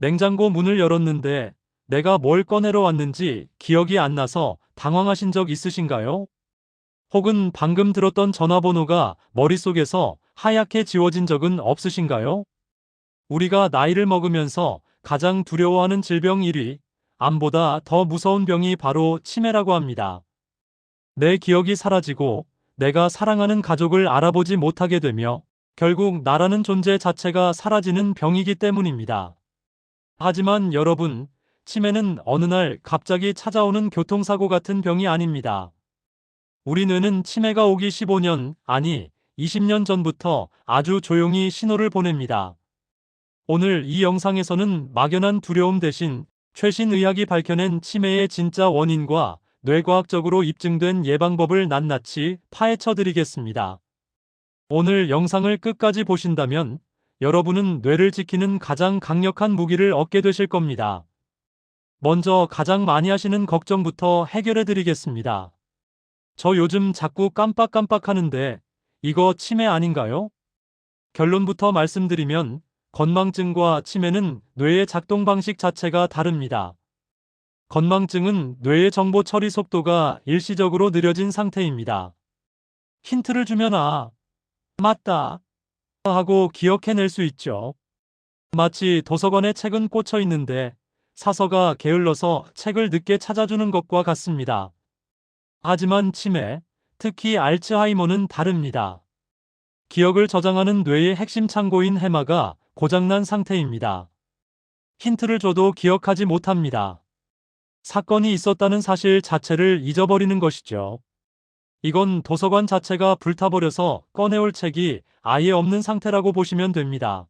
냉장고 문을 열었는데 내가 뭘 꺼내러 왔는지 기억이 안 나서 당황하신 적 있으신가요? 혹은 방금 들었던 전화번호가 머릿속에서 하얗게 지워진 적은 없으신가요? 우리가 나이를 먹으면서 가장 두려워하는 질병 1위, 암보다 더 무서운 병이 바로 치매라고 합니다. 내 기억이 사라지고 내가 사랑하는 가족을 알아보지 못하게 되며 결국 나라는 존재 자체가 사라지는 병이기 때문입니다. 하지만 여러분, 치매는 어느 날 갑자기 찾아오는 교통사고 같은 병이 아닙니다. 우리 뇌는 치매가 오기 15년, 아니 20년 전부터 아주 조용히 신호를 보냅니다. 오늘 이 영상에서는 막연한 두려움 대신 최신 의학이 밝혀낸 치매의 진짜 원인과 뇌과학적으로 입증된 예방법을 낱낱이 파헤쳐 드리겠습니다. 오늘 영상을 끝까지 보신다면 여러분은 뇌를 지키는 가장 강력한 무기를 얻게 되실 겁니다. 먼저 가장 많이 하시는 걱정부터 해결해 드리겠습니다. 저 요즘 자꾸 깜빡깜빡 하는데 이거 치매 아닌가요? 결론부터 말씀드리면 건망증과 치매는 뇌의 작동 방식 자체가 다릅니다. 건망증은 뇌의 정보 처리 속도가 일시적으로 느려진 상태입니다. 힌트를 주면 맞다 하고 기억해낼 수 있죠. 마치 도서관에 책은 꽂혀 있는데 사서가 게을러서 책을 늦게 찾아주는 것과 같습니다. 하지만 치매, 특히 알츠하이머는 다릅니다. 기억을 저장하는 뇌의 핵심 창고인 해마가 고장난 상태입니다. 힌트를 줘도 기억하지 못합니다. 사건이 있었다는 사실 자체를 잊어버리는 것이죠. 이건 도서관 자체가 불타버려서 꺼내올 책이 아예 없는 상태라고 보시면 됩니다.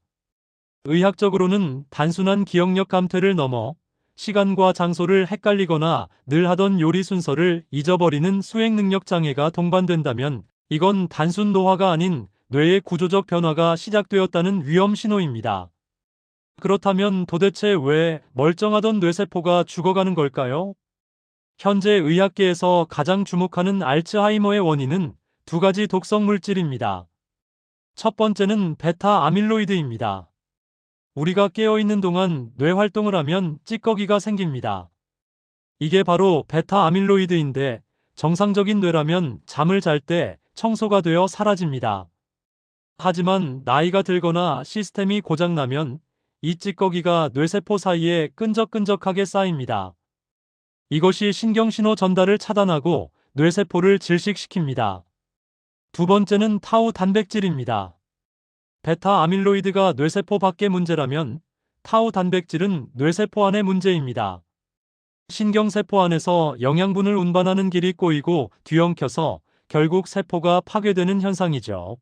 의학적으로는 단순한 기억력 감퇴를 넘어 시간과 장소를 헷갈리거나 늘 하던 요리 순서를 잊어버리는 수행 능력 장애가 동반된다면 이건 단순 노화가 아닌 뇌의 구조적 변화가 시작되었다는 위험 신호입니다. 그렇다면 도대체 왜 멀쩡하던 뇌세포가 죽어가는 걸까요? 현재 의학계에서 가장 주목하는 알츠하이머의 원인은 두 가지 독성 물질입니다. 첫 번째는 베타 아밀로이드입니다. 우리가 깨어있는 동안 뇌 활동을 하면 찌꺼기가 생깁니다. 이게 바로 베타 아밀로이드인데 정상적인 뇌라면 잠을 잘 때 청소가 되어 사라집니다. 하지만 나이가 들거나 시스템이 고장나면 이 찌꺼기가 뇌세포 사이에 끈적끈적하게 쌓입니다. 이것이 신경신호 전달을 차단하고 뇌세포를 질식시킵니다. 두 번째는 타우 단백질입니다. 베타 아밀로이드가 뇌세포 밖의 문제라면 타우 단백질은 뇌세포 안의 문제입니다. 신경세포 안에서 영양분을 운반하는 길이 꼬이고 뒤엉켜서 결국 세포가 파괴되는 현상이죠.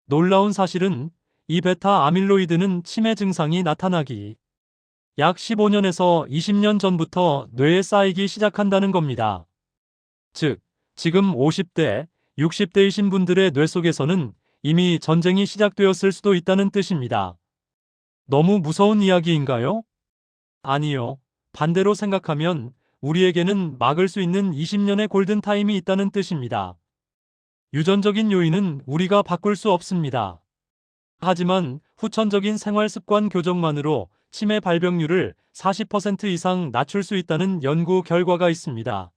놀라운 사실은 이 베타 아밀로이드는 치매 증상이 나타나기 약 15년에서 20년 전부터 뇌에 쌓이기 시작한다는 겁니다. 즉, 지금 50대, 60대이신 분들의 뇌 속에서는 이미 전쟁이 시작되었을 수도 있다는 뜻입니다. 너무 무서운 이야기인가요? 아니요. 반대로 생각하면 우리에게는 막을 수 있는 20년의 골든타임이 있다는 뜻입니다. 유전적인 요인은 우리가 바꿀 수 없습니다. 하지만 후천적인 생활 습관 교정만으로 치매 발병률을 40% 이상 낮출 수 있다는 연구 결과가 있습니다.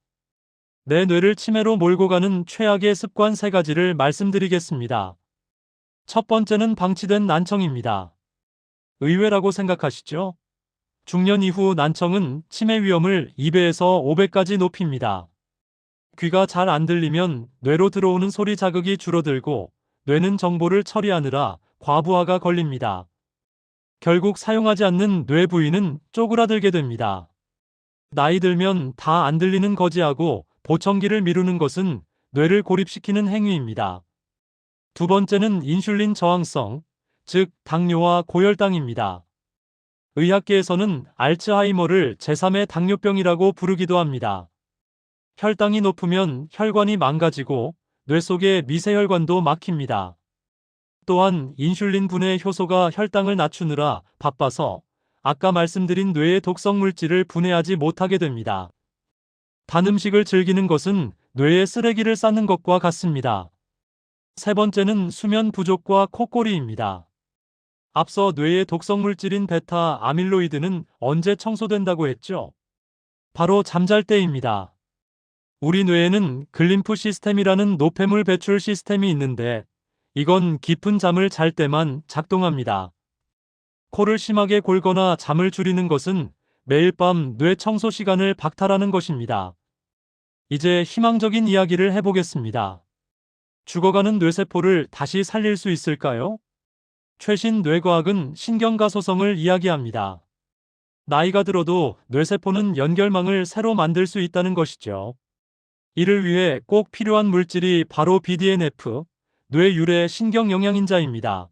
내 뇌를 치매로 몰고 가는 최악의 습관 3가지를 말씀드리겠습니다. 첫 번째는 방치된 난청입니다. 의외라고 생각하시죠? 중년 이후 난청은 치매 위험을 2배에서 5배까지 높입니다. 귀가 잘 안 들리면 뇌로 들어오는 소리 자극이 줄어들고 뇌는 정보를 처리하느라 과부하가 걸립니다. 결국 사용하지 않는 뇌 부위는 쪼그라들게 됩니다. 나이 들면 다 안 들리는 거지하고 보청기를 미루는 것은 뇌를 고립시키는 행위입니다. 두 번째는 인슐린 저항성, 즉 당뇨와 고혈당입니다. 의학계에서는 알츠하이머를 제3의 당뇨병이라고 부르기도 합니다. 혈당이 높으면 혈관이 망가지고 뇌 속의 미세혈관도 막힙니다. 또한 인슐린 분해 효소가 혈당을 낮추느라 바빠서 아까 말씀드린 뇌의 독성 물질을 분해하지 못하게 됩니다. 단 음식을 즐기는 것은 뇌에 쓰레기를 쌓는 것과 같습니다. 세 번째는 수면 부족과 코골이입니다. 앞서 뇌의 독성물질인 베타 아밀로이드는 언제 청소된다고 했죠? 바로 잠잘 때입니다. 우리 뇌에는 글림프 시스템이라는 노폐물 배출 시스템이 있는데 이건 깊은 잠을 잘 때만 작동합니다. 코를 심하게 골거나 잠을 줄이는 것은 매일 밤 뇌 청소 시간을 박탈하는 것입니다. 이제 희망적인 이야기를 해보겠습니다. 죽어가는 뇌세포를 다시 살릴 수 있을까요? 최신 뇌과학은 신경가 소성을 이야기합니다. 나이가 들어도 뇌세포는 연결망을 새로 만들 수 있다는 것이죠. 이를 위해 꼭 필요한 물질이 바로 BDNF, 뇌 유래 신경 영양인자입니다.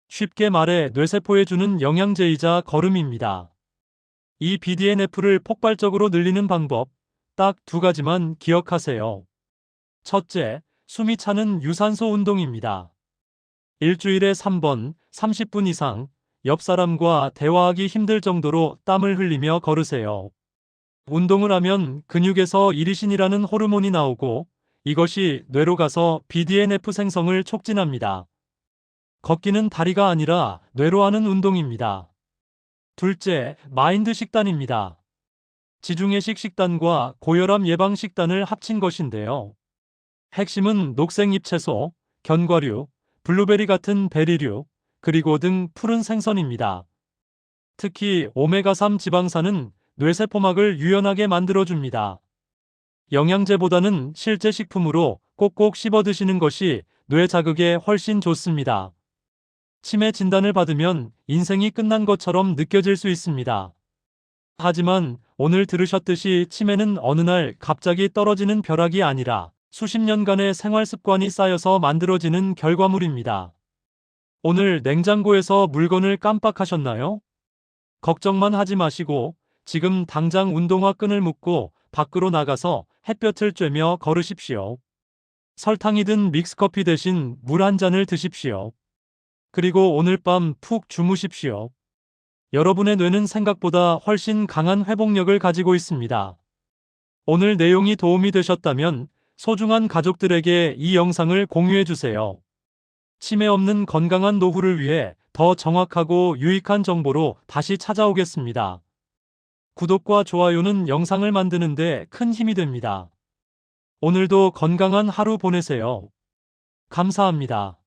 쉽게 말해 뇌세포에 주는 영양제이자 거름입니다. 이 BDNF를 폭발적으로 늘리는 방법, 딱 두 가지만 기억하세요. 첫째, 숨이 차는 유산소 운동입니다. 일주일에 3번, 30분 이상, 옆 사람과 대화하기 힘들 정도로 땀을 흘리며 걸으세요. 운동을 하면 근육에서 이리신이라는 호르몬이 나오고 이것이 뇌로 가서 BDNF 생성을 촉진합니다. 걷기는 다리가 아니라 뇌로 하는 운동입니다. 둘째, 마인드 식단입니다. 지중해식 식단과 고혈압 예방 식단을 합친 것인데요. 핵심은 녹색잎 채소, 견과류, 블루베리 같은 베리류, 그리고 등 푸른 생선입니다. 특히 오메가3 지방산은 뇌세포막을 유연하게 만들어줍니다. 영양제보다는 실제 식품으로 꼭꼭 씹어 드시는 것이 뇌 자극에 훨씬 좋습니다. 치매 진단을 받으면 인생이 끝난 것처럼 느껴질 수 있습니다. 하지만 오늘 들으셨듯이 치매는 어느 날 갑자기 떨어지는 벼락이 아니라 수십 년간의 생활 습관이 쌓여서 만들어지는 결과물입니다. 오늘 냉장고에서 물건을 깜빡하셨나요? 걱정만 하지 마시고 지금 당장 운동화 끈을 묶고 밖으로 나가서 햇볕을 쬐며 걸으십시오. 설탕이 든 믹스커피 대신 물 한 잔을 드십시오. 그리고 오늘 밤 푹 주무십시오. 여러분의 뇌는 생각보다 훨씬 강한 회복력을 가지고 있습니다. 오늘 내용이 도움이 되셨다면 소중한 가족들에게 이 영상을 공유해 주세요. 치매 없는 건강한 노후를 위해 더 정확하고 유익한 정보로 다시 찾아오겠습니다. 구독과 좋아요는 영상을 만드는 데 큰 힘이 됩니다. 오늘도 건강한 하루 보내세요. 감사합니다.